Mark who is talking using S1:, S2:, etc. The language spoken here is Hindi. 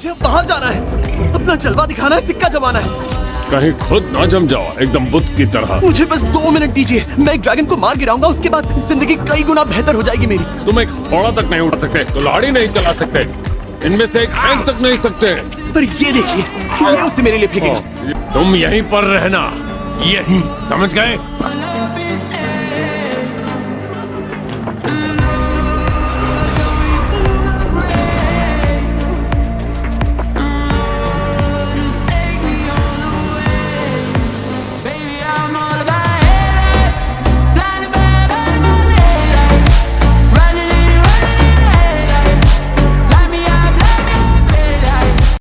S1: मुझे अब बाहर जाना है, अपना जलवा दिखाना है, सिक्का जमाना है।
S2: कहीं खुद ना जम जाओ एकदम बुत की तरह।
S1: मुझे बस 2 मिनट दीजिए, मैं एक ड्रैगन को मार गिराऊंगा, उसके बाद जिंदगी कई गुना बेहतर हो जाएगी मेरी।
S2: तुम एक थोड़ा तक नहीं उठा सकते, कुल्हाड़ी नहीं चला सकते, इनमें से एक फेंक तक नहीं सकते।
S1: पर ये देखिए, ये उसे मेरे लिए फेंकेगा।
S2: तुम यहीं पर रहना, यहीं, समझ गए?